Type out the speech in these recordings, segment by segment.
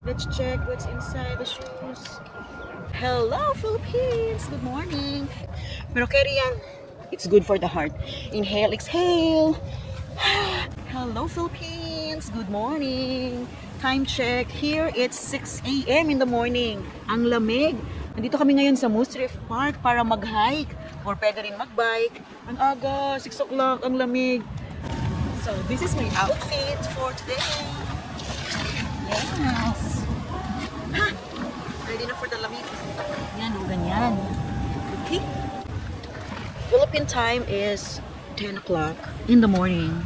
Let's check what's inside the shoes. Hello, Philippines! Good morning! Pero carry yan. It's good for the heart. Inhale, exhale. Hello, Philippines! Good morning! Time check. Here, it's 6 a.m. in the morning. Ang lamig. Nandito kami ngayon sa Moose Reef Park para mag-hike or pwede rin mag-bike. Ang aga, 6 o'clock, ang lamig. So, this is my outfit for today. Yes! Ha! Ready na for the lamig. Yan, o ganyan. Okay? Philippine time is 10 o'clock in the morning.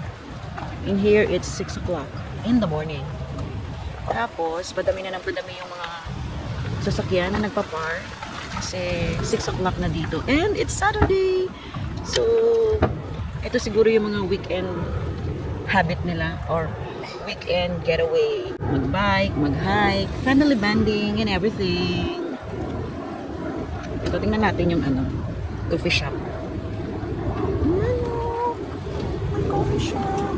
In here, it's 6 o'clock in the morning. Tapos, padami na ng padami yung mga sasakyan na nagpa-park. Kasi 6 o'clock na dito. And it's Saturday! So, ito siguro yung mga weekend habit nila or weekend getaway. Mag-bike, mag-hike, family bonding, and everything. Ito, tingnan natin yung coffee shop. May coffee shop.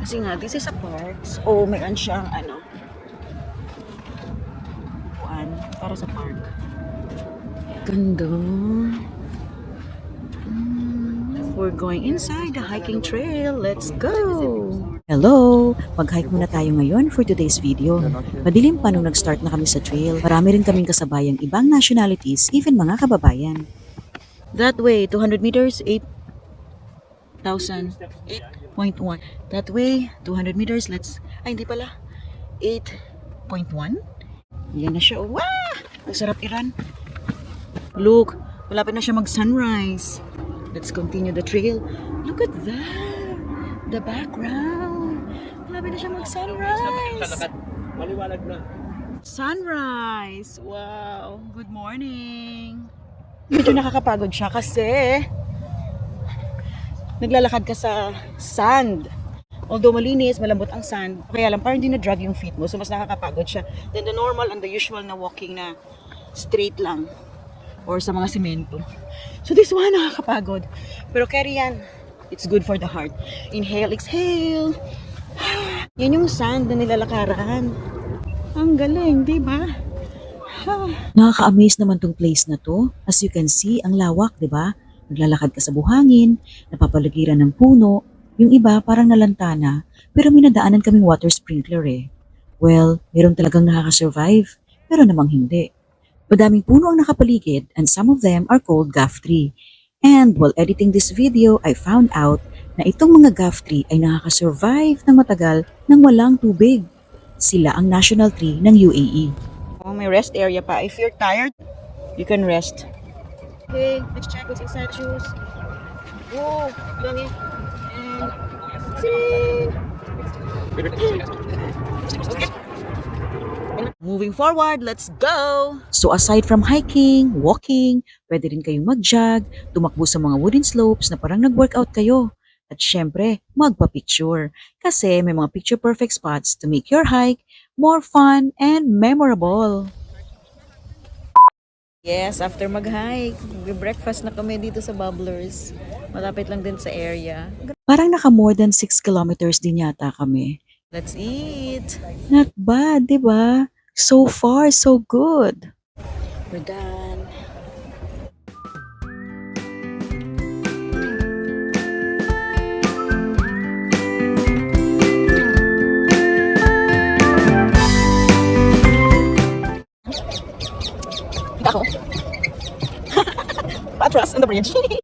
Kasi nga, this is a park. So, mayroon siyang para sa park. Ganda. We're going inside the hiking trail. Let's go! Hello! Mag-hike muna tayo ngayon for today's video. Madilim pa nung nag-start na kami sa trail. Marami rin kaming kasabayang ibang nationalities, even mga kababayan. That way, 200 meters, 8,000. 8.1. That way, 200 meters, hindi pala. 8.1. Yan na siya. Wow! Ang sarap iran. Look, malapit na siya mag-sunrise. Let's continue the trail. Look at that! The background. Malapit na siya mag-sunrise. Maliwanag na. Sunrise! Wow! Good morning! Medyo nakakapagod siya kasi naglalakad ka sa sand. Although malinis, malambot ang sand, kaya lang parang hindi na-drag yung feet mo, so mas nakakapagod siya. Then the normal and the usual na walking na straight lang or sa mga simento. So this one nakakapagod. Pero carry yan. It's good for the heart. Inhale, exhale. Yan yung sand na nilalakaran. Ang galing, di ba? Nakaka-amaze naman tong place na to. As you can see, ang lawak, di ba? Naglalakad ka sa buhangin, napapaligiran ng puno. Yung iba parang nalantana, pero minadaanan kaming water sprinkler eh. Well, meron talagang nakaka-survive, pero namang hindi. Madaming puno ang nakapaligid and some of them are called gaff tree. And while editing this video, I found out na itong mga gaff tree ay nakaka-survive ng matagal nang walang tubig. Sila ang national tree ng UAE. Oh, may rest area pa. If you're tired, you can rest. Okay, let's check what's inside the shoes. Whoa, dami. And moving forward, let's go! So aside from hiking, walking, pwede rin kayong mag-jog, tumakbo sa mga wooden slopes na parang nag-workout kayo. At syempre, magpa-picture. Kasi may mga picture-perfect spots to make your hike more fun and memorable. Yes, after mag-hike, breakfast na kami dito sa Bubblers. Malapit lang din sa area. Parang naka more than 6 kilometers din yata kami. Let's eat! Not bad, di ba? So far, so good. We're done. Kita ako. Patras on the bridge.